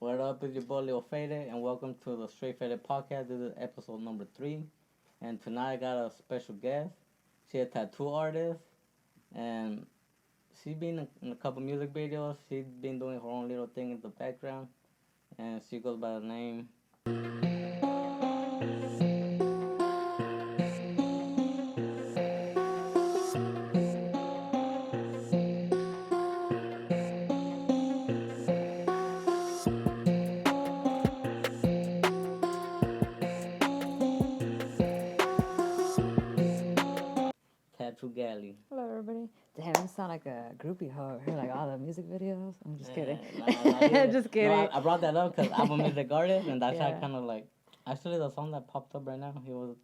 What up, it's your boy Lil Faded, and welcome to the Straight Faded Podcast. This is episode number 3, and tonight I got a special guest. She's a tattoo artist, and she's been in a couple music videos. She's been doing her own little thing in the background, and she goes by the name. Ta2Galie. Hello, everybody. Damn, you sound like a groupie hoe. Hear like all the music videos. I'm just kidding. Just kidding. No, I brought that up because I'm a music artist, and that's how I Yeah. kind of like. Actually, the song that popped up right now, he was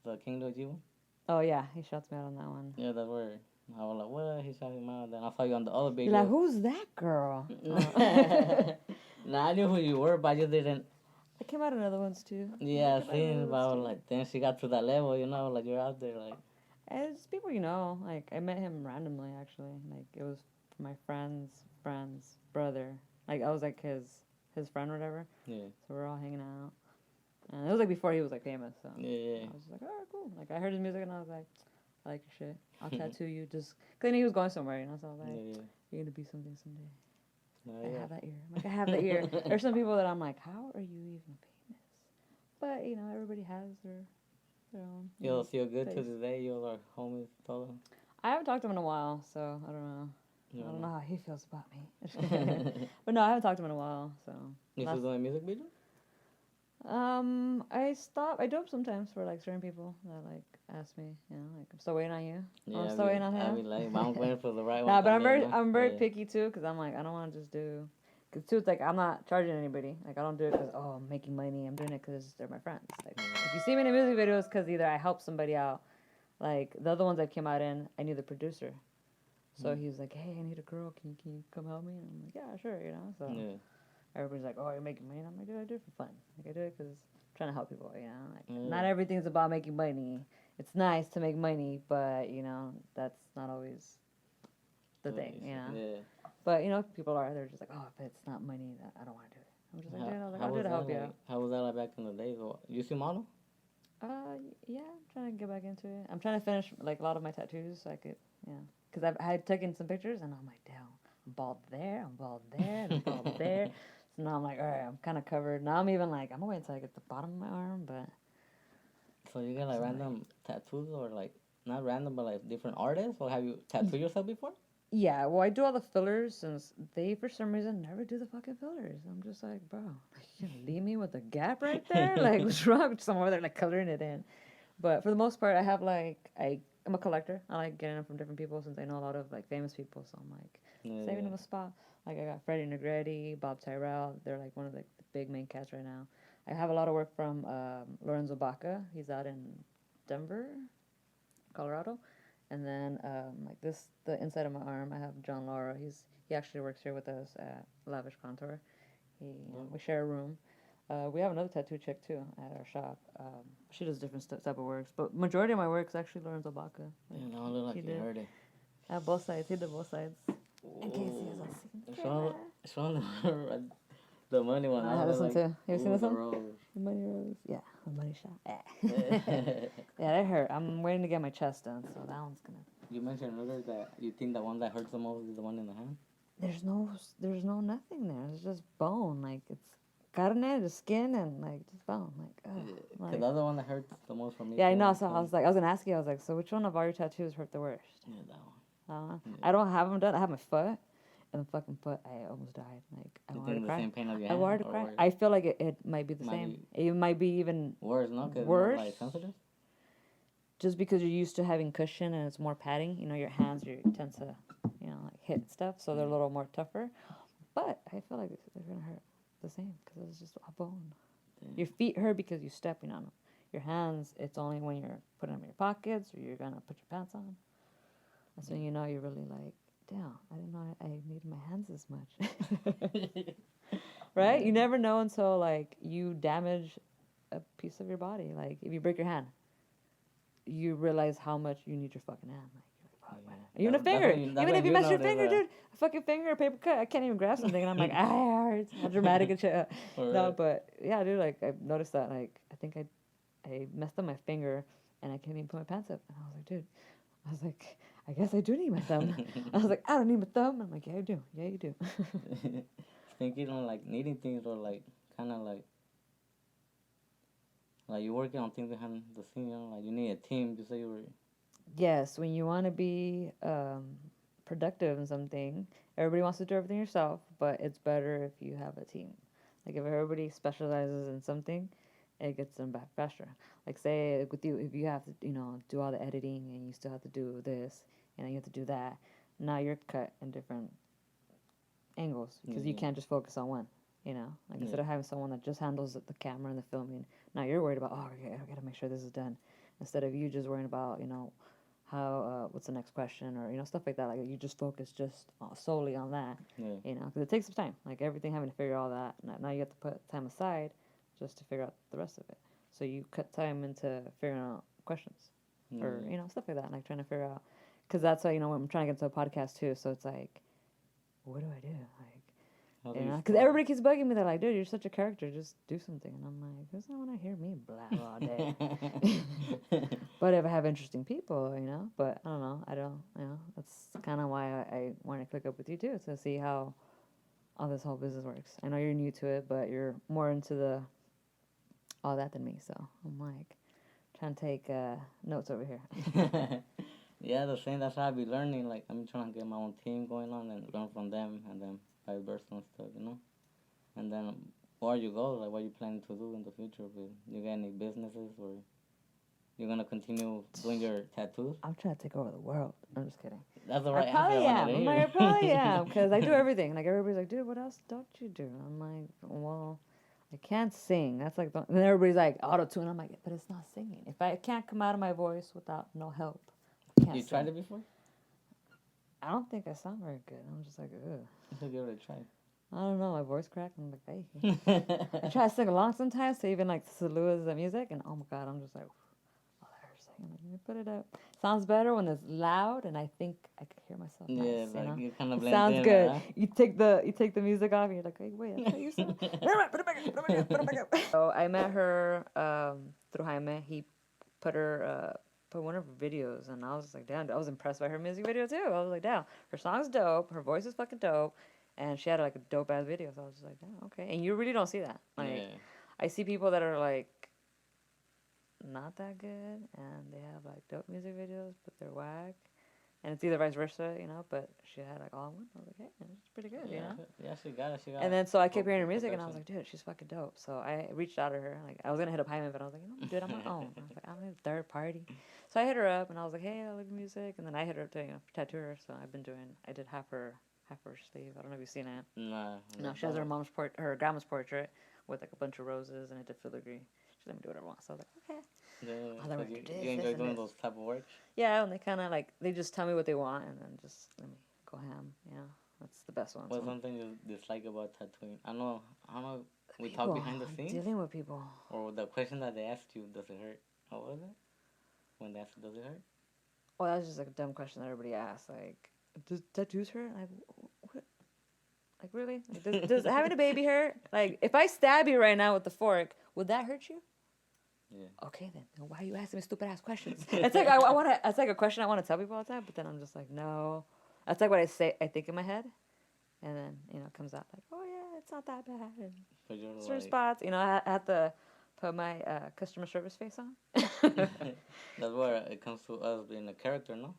the King Lil G one. Oh yeah, he shouts me out on that one. Yeah, that's where I was like, what? He shouted him out. Then I saw you on the other video. You're like, who's that girl? Nah, I knew who you were, but I just didn't. I came out in other ones too. Yeah, I seen, but I was like, then she got to that level, like you're out there, like. And it's people you know. Like I met him randomly actually. Like it was my friend's brother. Like I was like his friend or whatever. Yeah. So we're all hanging out. And it was like before he was like famous. So Yeah. I was like, alright, cool. Like I heard his music and I was like, I like your shit. I'll tattoo you. Just cause he was going somewhere, So I was like, Yeah. you're gonna be something someday. No, I yeah. have that ear. I'm like, I have that ear. There's some people that I'm like, how are you even famous? But everybody has their own. You'll feel good to taste. this day. You're like homies, told him. I haven't talked to him in a while, so I don't know. You I don't know how he feels about me. But no, I haven't talked to him in a while, so. You still doing music video? I do them sometimes for like certain people that like ask me, like I'm still waiting on you. I'm still waiting on him. I be like, I'm waiting for the right one. Nah, but come I'm very yeah. picky too, cause I'm like I don't want to just do. Cause too, it's like I'm not charging anybody. Like I don't do it cause I'm making money. I'm doing it cause they're my friends. Like if you see me in a music video, it's cause either I help somebody out. Like the other ones I came out in, I knew the producer, so he was like, "Hey, I need a girl. Can you come help me?" And I'm like, "Yeah, sure." So everybody's like, "Oh, you're making money." And I'm like, "Dude, I do it for fun. Like I do it cause I'm trying to help people. Like not everything's about making money. It's nice to make money, but that's not always the thing. Yeah. But people they're just like, oh, if it's not money, that I don't want to do it. I'm just like, dude, I'll do it to help you out. How was that like back in the days? You see model? Yeah, I'm trying to get back into it. I'm trying to finish like a lot of my tattoos, so I could, because I had taken some pictures and I'm like, damn, I'm bald there, I'm bald there, and I'm bald there. So now I'm like, all right, I'm kind of covered. Now I'm even like, I'm gonna wait until I get the bottom of my arm, but. So you get like random tattoos or like not random, but like different artists, or have you tattooed yourself before? Yeah, well, I do all the fillers since they, for some reason, never do the fucking fillers. I'm just like, bro, you gonna leave me with a gap right there? Like, what's wrong? Somewhere they're like coloring it in. But for the most part, I have I'm a collector. I like getting them from different people since I know a lot of like famous people. So I'm like saving them a spot. Like I got Freddie Negretti, Bob Tyrell. They're like one of the big main cats right now. I have a lot of work from Lorenzo Baca. He's out in Denver, Colorado. And then, the inside of my arm, I have John Laura. He actually works here with us at Lavish Contour. We share a room. We have another tattoo chick too at our shop. She does different type of works, but majority of my work is actually Lorenzo Baca. Yeah, no, look like you heard it. At both sides, he did both sides. In case he was Show the money one. I have this one too. You seen this one? Rose. The money rose. Yeah, the money shot. Yeah, that hurt. I'm waiting to get my chest done, so that one's gonna. You mentioned earlier that you think the one that hurts the most is the one in the hand. There's no nothing there. It's just bone. Like it's carne, the skin, and like just bone. Like, the other one that hurts the most for me. Yeah, I know. So I was gonna ask you. I was like, so which one of all your tattoos hurt the worst? Yeah, that one. Yeah. I don't have them done. I have my foot, and the fucking foot. I almost died. Like I wanted to cry. The same pain of your I hand, wanted to cry. I feel like it might be the same. It might be even worse. No, because worse. Like sensitive. Just because you're used to having cushion and it's more padding, your hands you tend to, like hit stuff, so they're a little more tougher. But I feel like they're gonna hurt the same because it's just a bone. Damn. Your feet hurt because you're stepping on them. Your hands, it's only when you're putting them in your pockets or you're gonna put your pants on. That's when you're really like, damn, I didn't know I needed my hands this much. Right? Yeah. You never know until like you damage a piece of your body. Like if you break your hand, you realize how much you need your fucking hand. Like, you're like, fuck, man. Even a That's finger. when Even if you mess your finger, that. dude. A fucking finger, a paper cut. I can't even grab something. And I'm like, ah, it hurts. How dramatic and shit. No, but yeah, dude, like, I noticed that. Like, I think I messed up my finger and I can't even put my pants up. And I was like, dude, I guess I do need my thumb. I was like, I don't need my thumb. I'm like, yeah, you do. Yeah, you do. Think you don't like needing things or like kind of like you're working on things behind the scenes, you know, like you need a team. You say you were. Yes, when you want to be productive in something, everybody wants to do everything yourself, but it's better if you have a team. Like if everybody specializes in something, it gets them back faster. Like say with you, if you have to, do all the editing and you still have to do this and you have to do that, now you're cut in different angles because you can't just focus on one. Like instead of having someone that just handles the camera and the filming, now you're worried about, okay, I gotta make sure this is done. Instead of you just worrying about, how what's the next question or stuff like that. Like you just focus solely on that. Because it takes some time. Like everything, having to figure all that. Now you have to put time aside just to figure out the rest of it. So you cut time into figuring out questions or stuff like that. Like trying to figure out, because that's why when I'm trying to get into a podcast too. So it's like, what do I do? Like, because everybody keeps bugging me. They're like, dude, you're such a character. Just do something. And I'm like, who's not want to hear me blabber all day? But if I have interesting people, but I don't, that's kind of why I want to click up with you too, to see how all this whole business works. I know you're new to it, but you're more into all that than me. So I'm like, trying to take notes over here. Yeah, the same. That's how I be learning. Like I'm trying to get my own team going on and learn from them, and then vice versa and stuff, And then where you go, like what you planning to do in the future? You got any businesses or you're gonna continue doing your tattoos? I'm trying to take over the world. I'm just kidding. That's the right answer. I probably am because I do everything. Like everybody's like, dude, what else don't you do? I'm like, well, I can't sing. That's like, and then everybody's like, auto tune. I'm like, but it's not singing. If I can't come out of my voice without no help, I can't. You tried it before? I don't think I sound very good. I'm just like, ugh. I think you already tried. I don't know. My voice cracked. I'm like, hey. I try to sing along sometimes to even like Salua's music, and oh my god, I'm just like, oh, that hurts. Let me put it up. Sounds better when it's loud, and I think I could hear myself. Yeah, nice, like you kind of blend sounds in, good. Huh? You take the music off, and you're like, hey, wait, that's how you sound. Put it back up. Put it back up. So I met her through Jaime. He put one of her videos, and I was just like, damn, I was impressed by her music video too. I was like, damn, her song's dope, her voice is fucking dope, and she had like a dope ass video. So I was just like, damn, okay. And you really don't see that. Like, I see people that are like not that good, and they have like dope music videos, but they're whack. And it's either vice versa, but she had like all in one. I was like, hey, it's pretty good, Yeah, she got it. And then so I kept hearing her music, and I was like, dude, she's fucking dope. So I reached out to her. Like I was gonna hit up Hyman, but I was like, dude, I'm on my own. I was like, I don't need a third party. So I hit her up, and I was like, hey, I like music. And then I hit her up to tattoo her. So I did half her sleeve. I don't know if you've seen it. No, she has her grandma's portrait with like a bunch of roses, and I did filigree. She let me do whatever I want. So I was like, okay. Yeah, you enjoy doing those type of work? Yeah, and they kind of like, they just tell me what they want, and then just let me go ham. That's the best one. What's something you dislike about tattooing? I don't know. We talk behind the scenes. Dealing with people. Or the question that they asked you, does it hurt? What was it? When they asked, does it hurt? Well, that's just like a dumb question that everybody asks. Like, does tattoos hurt? Like, what? Like, really? Like, does having a baby hurt? Like, if I stab you right now with the fork, would that hurt you? Yeah. Okay then. Why are you asking me stupid ass questions? It's like I want to. It's like a question I want to tell people all the time, but then I'm just like, no. That's like what I think in my head, and then it comes out like, oh yeah, it's not that bad. And certain spots, I had to put my customer service face on. That's where it comes to us being a character, no?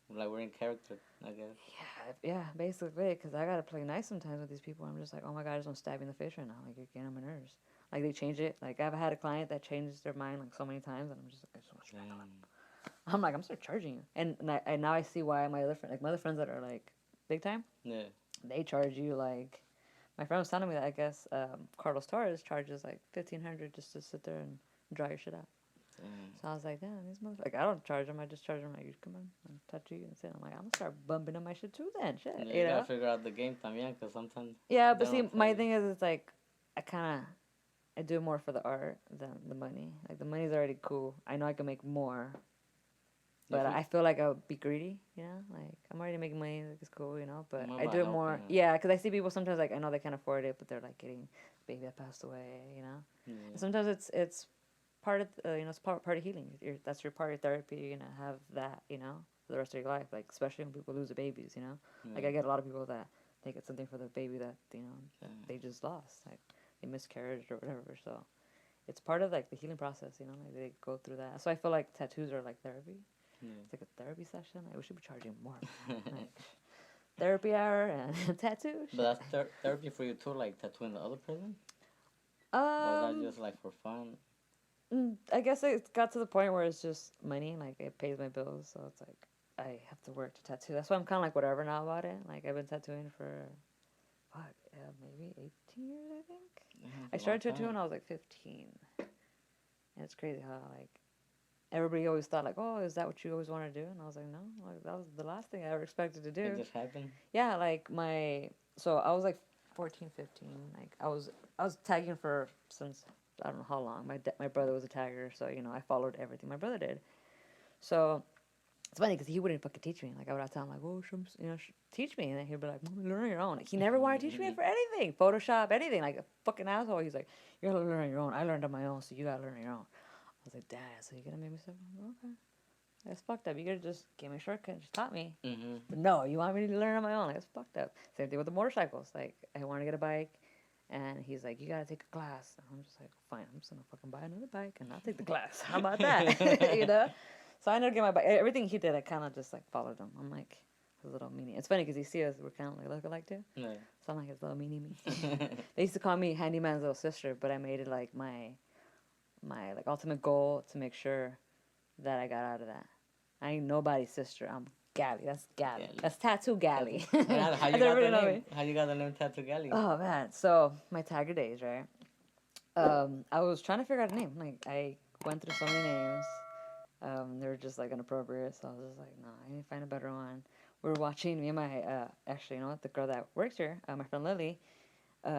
Like we're in character, I guess. Yeah, basically, because I gotta play nice sometimes with these people. I'm just like, oh my god, I just want to stab you in the face right now. Like you're getting on my nerves. Like they change it. Like I've had a client that changed their mind like so many times, and I'm just like, I just want to smack them. I'm like, I'm start charging you, and now I see why my other friends that are like big time. Yeah. They charge you like, my friend was telling me that I guess Carlos Torres charges like $1,500 just to sit there and draw your shit out. So I was like, damn, these motherfuckers. Like, I don't charge them. I just charge them like, you come on and touch you and sit. I'm like, I'm gonna start bumping on my shit too then. Shit, you gotta figure out the game también, because sometimes. Yeah, but see, my thing is, it's like, I do more for the art than the money. Like the money's already cool. I know I can make more But I feel like I would be greedy, you know? Like, I'm already making money, like, it's cool, you know? But I do it more. Yeah, because I see people sometimes, like, I know they can't afford it, but they're, like, getting a baby that passed away, you know? Yeah. And sometimes it's part of, you know, it's part of healing. That's your part of therapy. You're going to have that, you know, for the rest of your life. Like, especially when people lose their babies, you know? Yeah. Like, I get a lot of people that think it's something for the baby that, you know, they just lost. Like, they miscarried or whatever, so it's part of like the healing process, you know, like they go through that. So I feel like tattoos are like therapy. Yeah. It's like a therapy session. Like, we should be charging more. Like, therapy hour and tattoo. But that's therapy for you too, like tattooing the other person? Or is that just like for fun? I guess it got to the point where it's just money. Like, it pays my bills, so it's like I have to work to tattoo. That's why I'm kind of like whatever now about it. Like, I've been tattooing for maybe 18 years, I think. I started tattooing when I was like 15. And it's crazy how like everybody always thought like, oh, is that what you always wanted to do? And I was like, no, like that was the last thing I ever expected to do. It just happened? Yeah, like so I was like 14, 15. Like I was tagging for since I don't know how long. My brother was a tagger, so you know I followed everything my brother did. So it's funny because he wouldn't fucking teach me. Like I would tell him like, oh, teach me, and then he'd be like, learn on your own. Like, he never wanted to teach me for anything, Photoshop, anything. Like a fucking asshole. He's like, you're gonna learn on your own. I learned on my own, so you gotta learn on your own. I was like, Dad, so you're gonna make me stuff? Okay, that's fucked up. You could just give me a shortcut and just taught me. But no, you want me to learn on my own? Like, that's fucked up. Same thing with the motorcycles. Like, I want to get a bike, and he's like, you gotta take a class. And I'm just like, fine, I'm just gonna fucking buy another bike and I'll take the class. How about that? You know? So I never get my bike. Everything he did, I kind of just like followed him. I'm like his little meanie. It's funny because you see us, we're kind of like look alike too. Yeah. So I'm like his little meanie me. They used to call me Handyman's little sister, but I made it like my like ultimate goal to make sure that I got out of that. I ain't nobody's sister. I'm Galie. That's Galie. That's Ta2Galie. How you got the name? How you got the name Ta2Galie? Oh man, so my tagger days, right? I was trying to figure out a name. Like I went through so many names. They were just like inappropriate, so I was just like, no, I need to find a better one. We were watching, me and my, actually, you know what, the girl that works here, my friend Lily, we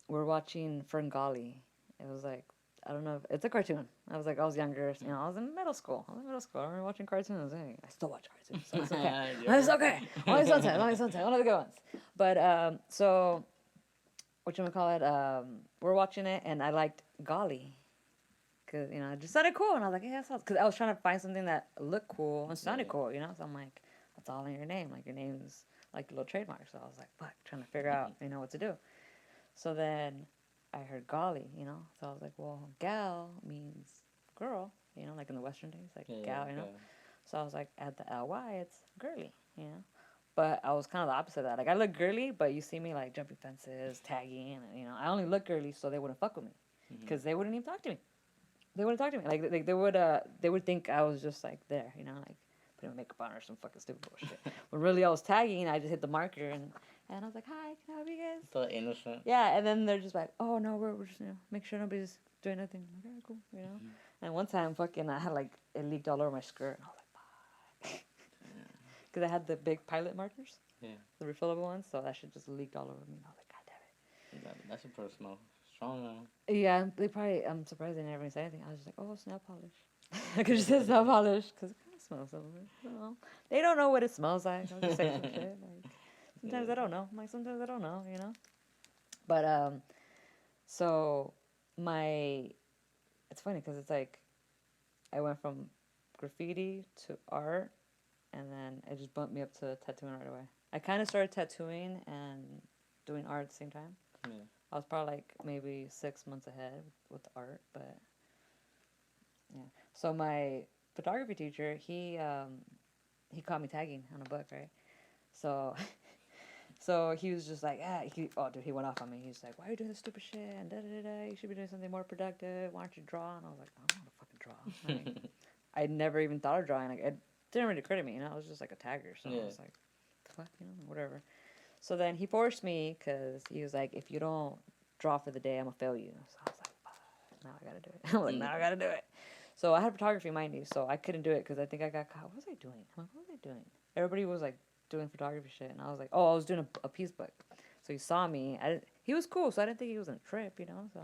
were watching Ta2Galie. It was like, I don't know, it's a cartoon. I was younger, you know, I was in middle school. I remember watching cartoons. I still watch cartoons, so it's okay. It's okay. Only sometimes, one of the good ones. But, so, we're watching it, and I liked Galie. Because, you know, it just sounded cool. And I was like, yeah, because I was trying to find something that looked cool and sounded cool, you know? So I'm like, that's all in your name. Like, your name's like a little trademark. So I was like, fuck, trying to figure out, you know, what to do. So then I heard Galie, you know? So I was like, well, gal means girl, you know, like in the Western days, like gal, you know? So I was like, at the L-Y, it's girly, you know? But I was kind of the opposite of that. Like, I look girly, but you see me, like, jumping fences, tagging, and, you know, I only look girly so they wouldn't fuck with me. Because they wouldn't even talk to me. They wouldn't talk to me. Like they would think I was just like there, you know, like putting makeup on or some fucking stupid bullshit. When really I was tagging, I just hit the marker and I was like, hi, can I help you guys? So innocent. Yeah, and then they're just like, oh no, we're just, you know, make sure nobody's doing nothing. I'm like, alright, cool, you know. And one time, fucking, I had like it leaked all over my skirt. And I was like, fuck, because I had the big pilot markers. Yeah. The refillable ones, so that shit just leaked all over me. And I was like, god damn it. That should probably smell strong now. Yeah, I'm surprised they never said anything. I was just like, oh, snail polish. I could just say snail polish because it kind of smells a little bit. You know? They don't know what it smells like. I'll just say some shit. Like, sometimes I don't know. I'm like, sometimes I don't know, you know? But, so it's funny because it's like, I went from graffiti to art, and then it just bumped me up to tattooing right away. I kind of started tattooing and doing art at the same time. Yeah. I was probably like maybe 6 months ahead with the art, but yeah. So my photography teacher, he caught me tagging on a book, right? So so he was just like, he went off on me. He's like, why are you doing this stupid shit? And You should be doing something more productive. Why don't you draw? And I was like, I don't want to fucking draw. Like, I never even thought of drawing. Like, it didn't really occur to me, you know? I was just like a tagger, so I was like, fuck, you know, whatever. So then he forced me because he was like, if you don't draw for the day, I'm going to fail you. So I was like, fuck, now I got to do it. I'm like, now I got to do it. So I had photography, mind you, so I couldn't do it because I think I got caught. What was I doing? I'm like, what was I doing? Everybody was like doing photography shit. And I was like, oh, I was doing a piece book. So he saw me. He was cool, so I didn't think he was going to trip, you know. So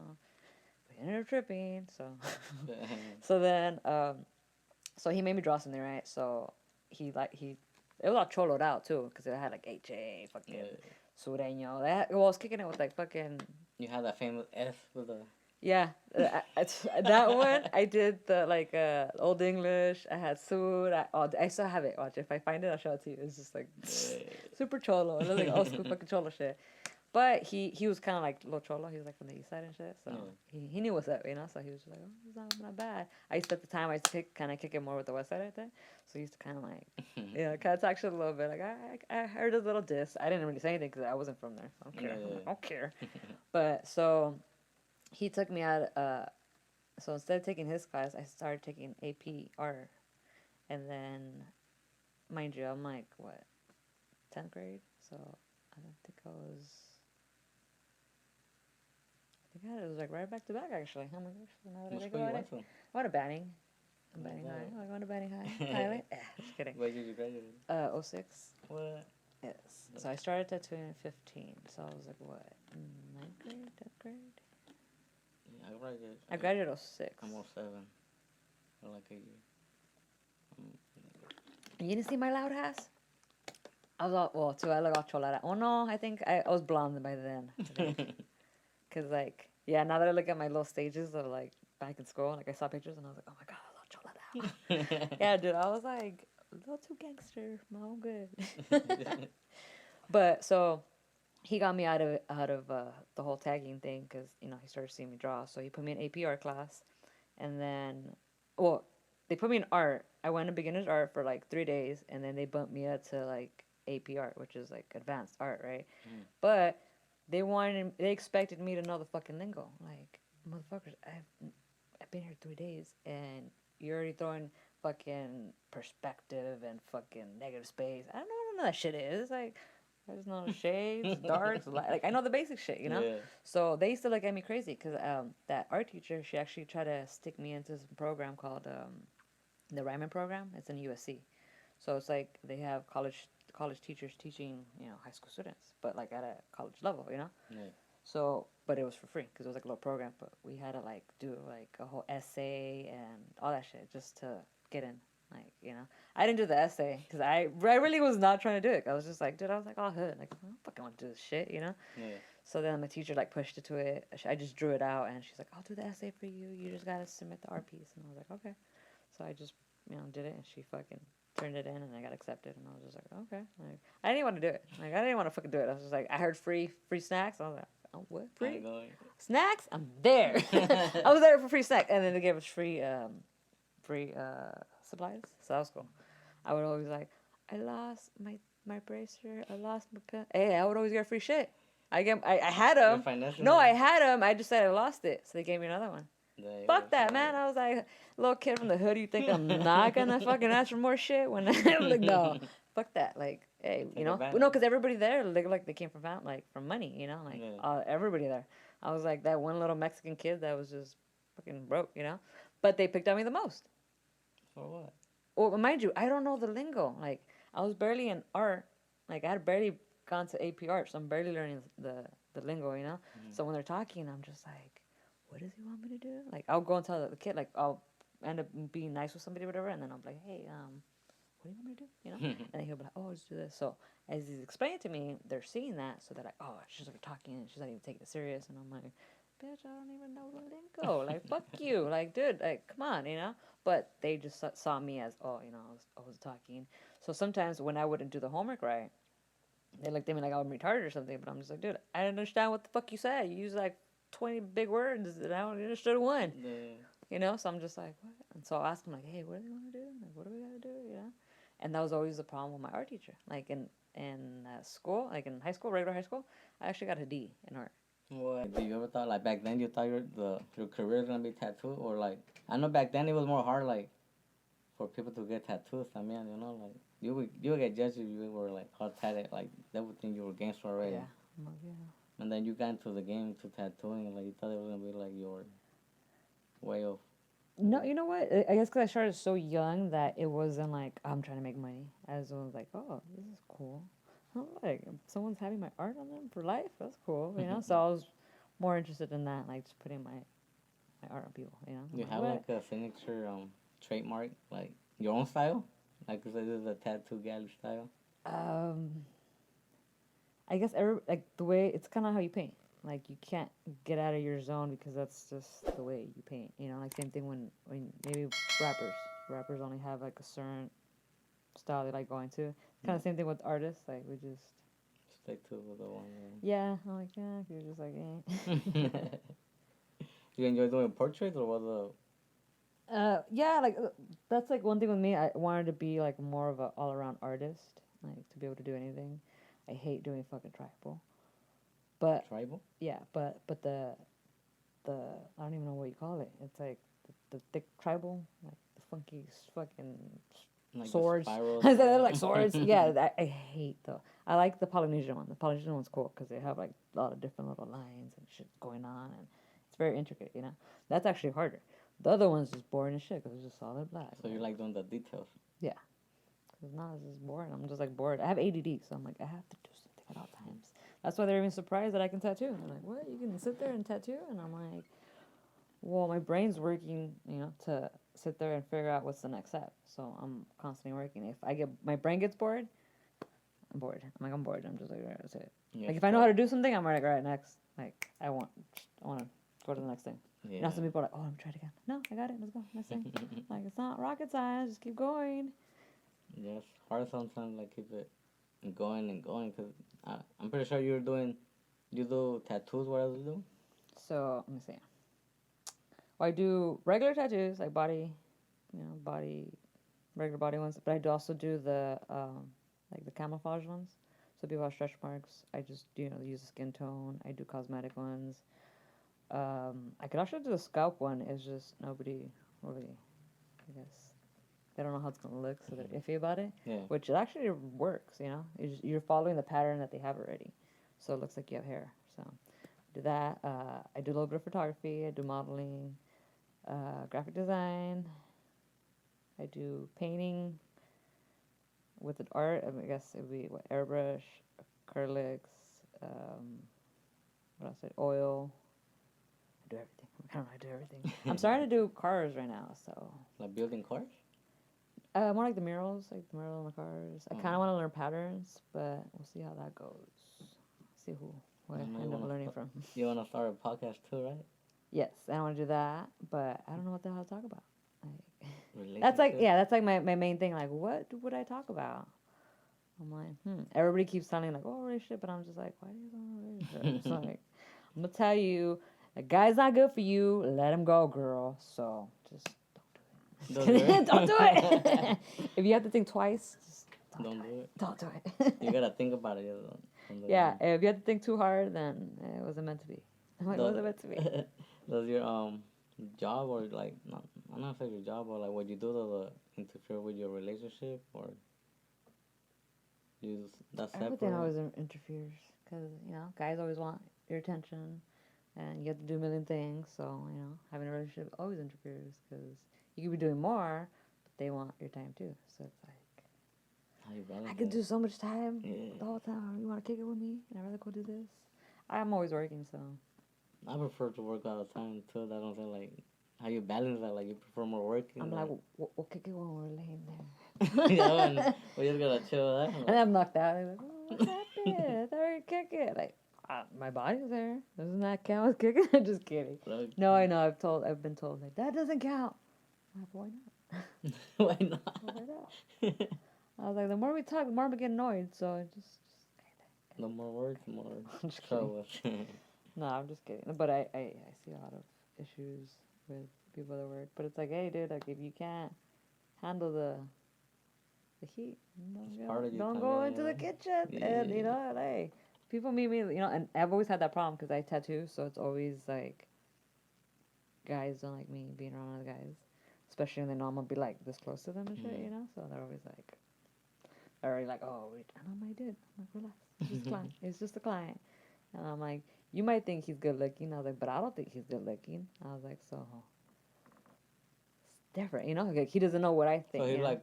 we ended up tripping. So so then So he made me draw something, right? So he it was all choloed out too, because it had like HA, fucking Sureño. Well, I was kicking it with like fucking. You had that famous S with a. Yeah, that one I did the like Old English. I had Sud. I still have it. Watch, if I find it, I'll show it to you. It's just like super cholo. It looked like old school fucking cholo shit. But he was kind of like little cholo. He was like from the east side and shit. So he knew what's up, you know. So he was just like, oh, it's not bad. I used to, at the time, I used to kind of kick it more with the west side, I think. So he used to kind of like, kind of talk shit a little bit. Like I heard a little diss. I didn't really say anything because I wasn't from there. So I don't care. I don't care. But so he took me out. So instead of taking his class, I started taking AP art, and then, mind you, I'm like what, 10th grade. So I think I was. Yeah, it was like right back to back actually. Oh my gosh! Now that I think about it, I went to Banning. Banning High. I went to Banning High. Thailand. Just kidding. Where did you graduate? 06. What? Yes. So I started tattooing in 15. So I was like what, 9th grade, 10th grade. Yeah, I graduated. I graduated 06. I'm 07. For like a year. You didn't see my loud ass? I was all too. I look all cholada. Oh no, I think I was blonde by then. Cause like now that I look at my little stages of like back in school, like I saw pictures and I was like, oh my god, I love cholada. Yeah, dude, I was like a little too gangster, mom, good. But so he got me out of the whole tagging thing because he started seeing me draw. So he put me in AP art class, and then they put me in art. I went to beginner's art for like 3 days, and then they bumped me up to like AP art, which is like advanced art, right? But they expected me to know the fucking lingo. Like, motherfuckers, I've been here 3 days, and you're already throwing fucking perspective and fucking negative space. I don't know what none of that shit is. Like, I just know shades, darks, like I know the basic shit, you know. Yeah. So they used to look at me crazy because that art teacher, she actually tried to stick me into some program called the Ryman program. It's in USC, so it's like they have college teachers teaching high school students, but like at a college level, you know. Yeah. So, but it was for free because it was like a little program. But we had to like do like a whole essay and all that shit just to get in. Like, I didn't do the essay because I really was not trying to do it. I was just like, dude, I was like all hood. Like, I don't fucking want to do this shit, you know? Yeah. So then my teacher like pushed it to it. I just drew it out and she's like, I'll do the essay for you. You just got to submit the art piece. And I was like, okay. So I just, did it and she fucking turned it in and I got accepted. And I was just like, okay. Like, I didn't want to do it. Like, I didn't want to fucking do it. I was just like, I heard free snacks. I was like, oh, what? Free? Snacks? I'm there. I was there for free snacks. And then they gave us free supplies, so that was cool. I would always like, I lost my bracer, I lost my pen. Hey, I would always get free shit. I had them. No, I had them. I just said I lost it, so they gave me another one. Fuck that, man. I was like, little kid from the hood. You think I'm not gonna fucking ask for more shit? When I'm like, no, fuck that. Like, hey, no, because everybody there looked like they came from money, everybody there. I was like that one little Mexican kid that was just fucking broke, But they picked on me the most. For what? Well, mind you, I don't know the lingo. Like, I was barely in art. Like, I had barely gone to AP art, so I'm barely learning the lingo, Mm-hmm. So when they're talking, I'm just like, what does he want me to do? Like, I'll go and tell the kid, like, I'll end up being nice with somebody or whatever, and then I'm like, hey, what do you want me to do? And then he'll be like, oh, just do this. So as he's explaining to me, they're seeing that, so they're like, oh, she's like talking, and she's not even taking it serious, and I'm like, bitch, I don't even know the lingo. Like, fuck you. Like, dude, like, come on, But they just saw me as, I was talking. So sometimes when I wouldn't do the homework right, they looked at me like I was retarded or something. But I'm just like, dude, I didn't understand what the fuck you said. You used like 20 big words and I only understood one. Yeah. So I'm just like, what? And so I'll ask them like, hey, what do they want to do? Like, what do we got to do? And that was always the problem with my art teacher. Like in school, like in high school, regular high school, I actually got a D in art. What? Did you ever thought, like, back then you thought your career was going to be tattoo? Or, like, I know back then it was more hard, like, for people to get tattoos. I mean, like, you would get judged if you were, like, hard tatted. Like, they would think you were gangster already. Yeah. And then you got into the game to tattooing, and, like, you thought it was going to be, like, your way of... No, you know what? I guess because I started so young that it wasn't like, I'm trying to make money. I was like, oh, this is cool. Like, someone's having my art on them for life. That's cool, So I was more interested in that, like just putting my art on people, You have like a signature trademark, like Your own style? Like I said, this is a Ta2Galie style. Um, I guess like the way it's kind of how you paint. Like you can't get out of your zone because that's just the way you paint. You know, like same thing when maybe rappers only have like a certain style they like going to. Kind of same thing with artists. Like we just Stick to the one. yeah. I'm like yeah. You're just like eh. You enjoy doing portraits or what? Yeah, like that's like one thing with me. I wanted to be like more of a all around artist, like to be able to do anything. I hate doing fucking tribal, but Tribal? yeah, but the I don't even know what you call it. It's like the thick tribal, like the funky fucking Like swords. the spirals? I said they're like swords. Yeah, I hate though. I like the Polynesian one. The Polynesian one's cool because they have like a lot of different little lines and shit going on, and it's very intricate. You know, that's actually harder. The other one's just boring as shit because it's just solid black. So you like doing the details? Yeah, because now it's just boring. I'm just like bored. I have ADD, so I'm like I have to do something at all times. That's why they're even surprised that I can tattoo. They're like, "What? You can sit there and tattoo?" And I'm like, "Well, my brain's working, you know, to sit there and figure out what's the next step. So I'm constantly working. If my brain gets bored, I'm bored. I'm bored. I'm just like, all right, that's it. Yeah, Like if I know how to do something, I'm like, all right, next. Like I want to go to the next thing. Yeah. You know, some people are like, oh, I'm trying again. No, I got it. Let's go. Next thing. Like it's not rocket science. Just keep going. Yeah, it's hard sometimes, like, keep it going and going, because I'm pretty sure you do tattoos, what else you do? So let me see. Well, I do regular tattoos, like body, regular body ones. But I do also do the like the camouflage ones. So people have stretch marks. I just use the skin tone. I do cosmetic ones. I could actually do the scalp one. It's just nobody really, I guess, they don't know how it's gonna look, so they're iffy about it. Yeah. Which it actually works. You're following the pattern that they have already, so it looks like you have hair. So do that. I do a little bit of photography. I do modeling, graphic design. I do painting with an art. I guess it would be airbrush, acrylics. What else? Oil. I do everything. I don't know. I do everything. I'm starting to do cars right now. So Like building cars? more like the murals, like the mural on the cars. I kind of want to learn patterns, but we'll see how that goes. See what I end up learning from. You want to start a podcast too, right? Yes, I want to do that, but I don't know what the hell to talk about. Relationship? That's like my main thing. Like, what would I talk about? I'm like, Everybody keeps sounding like, oh, relationship, but I'm just like, why do you want a relationship? It's like, I'm gonna tell you, a guy's not good for you. Let him go, girl. So just don't do it. Don't do it. If you have to think twice, just don't do it. Don't do it. You gotta think about it. Yeah, if you have to think too hard, then it wasn't meant to be. I'm like, was it meant to be? Does your job or like I'm not saying your job or like what you do to interfere with your relationship or that's separate? Everything always interferes because guys always want your attention, and you have to do a million things. So having a relationship always interferes because you could be doing more, but they want your time too. So it's like I could do so much time the whole time. You want to kick it with me? And I'd rather go do this. I'm always working, so. I prefer to work all the time too. That don't say like how you balance that. Like you prefer more working. I'm like, we'll kick it when we're laying there. Yeah, we just gotta chill that. And I'm knocked out. I'm like, what happened? I thought we could kick it. Like, my body's there. Doesn't that count as kicking? I'm just kidding. No, I know. I've been told like that doesn't count. I'm like, why not? Why not? Why not? I was like, the more we talk, the more we get annoyed. So I just no more words, more trouble. No, I'm just kidding. But I see a lot of issues with people that work. But it's like, hey, dude, like if you can't handle the heat, don't go into the kitchen. Yeah. And hey, people meet me, and I've always had that problem because I tattoo, so it's always like guys don't like me being around other guys, especially when they know I'm gonna be like this close to them and shit, So they're always like, oh, wait, and I'm like, dude, I'm like, relax, it's just a client. It's just a client. And I'm like, you might think he's good looking. I was like, but I don't think he's good looking. I was like, so it's different, Like he doesn't know what I think. So he's like,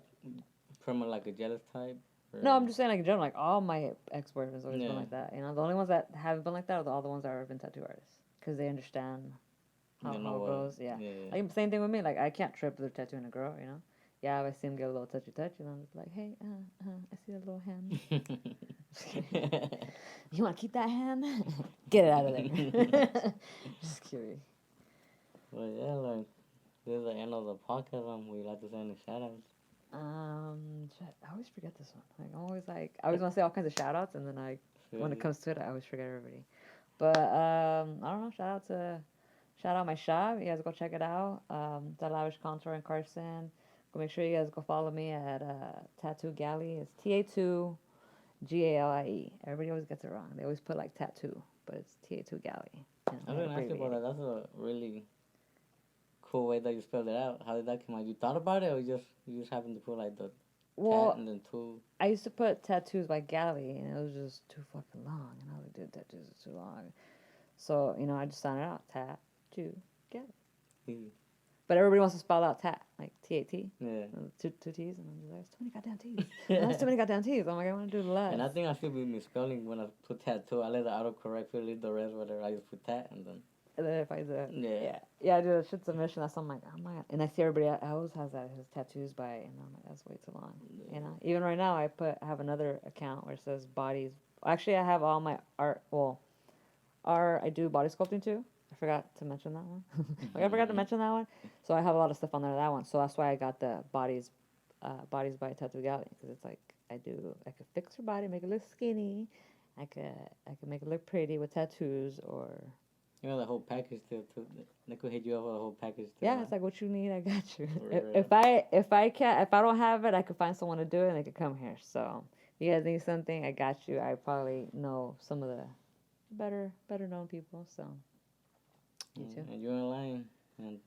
pretty much like a jealous type. Or? No, I'm just saying like in general. Like all my ex-boyfriends always been like that. The only ones that haven't been like that are all the ones that have been tattoo artists because they understand how it goes. Yeah. Like same thing with me. Like I can't trip with a tattooing a girl. yeah, if I see him get a little touchy, and I'm just like, hey, I see a little hand. You want to keep that hand? Get it out of there. Just kidding. Well, yeah, like, this is the end of the podcast. Would you like to say any shout outs? Shit, I always forget this one. Like, I'm always like, I always want to say all kinds of shout outs, and then when it comes to it, I always forget everybody. But, I don't know, shout out my shop. You guys go check it out. The Lavish Contour in Carson. Go make sure you guys go follow me at, Ta2Galie. It's Ta2Galie. Everybody always gets it wrong. They always put like tattoo, but it's Ta2Galie. I was going to ask you about that. That's a really cool way that you spelled it out. How did that come out? You thought about it, or you just happened to put like the tat and then two? I used to put tattoos by Galley, and it was just too fucking long. And I was like, dude, tattoos are too long. So, I just sounded out Ta2Galie. But everybody wants to spell out tat, like T-A-T. Yeah. Two T's, and I'm just like, it's too many goddamn T's. That's too many goddamn T's. I'm like, I want to do less. And I think I should be misspelling when I put tattoo. I let the autocorrect leave the rest, whatever. I just put tat and then. And then if I do, Yeah. I do a shit submission. That's I'm like, oh my god. And I see everybody always has that his tattoos by, and I'm like, that's way too long. Yeah. Even right now, I have another account where it says bodies. Actually, I have all my art. Well, I do body sculpting too. I forgot to mention that one. I forgot to mention that one. So I have a lot of stuff on there that one. So that's why I got the bodies by Ta2Galie, because it's like I could fix her body, make it look skinny. I could make it look pretty with tattoos or. The whole package too. They could hit you up with the whole package too. Yeah, it's like what you need, I got you. Right. If I don't have it, I could find someone to do it, and they could come here. So if you guys need something, I got you. I probably know some of the better known people. So you too. And you're in line, and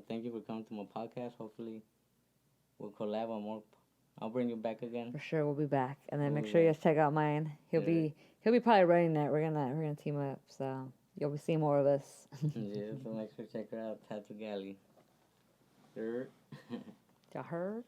thank you for coming to my podcast. Hopefully, we'll collab on more. I'll bring you back again. For sure, we'll be back, and then make sure you guys check out mine. He'll be probably running it. We're gonna team up. So. You'll be seeing more of us. Yeah, so make sure to check her out, Ta2Galie. Y'all heard?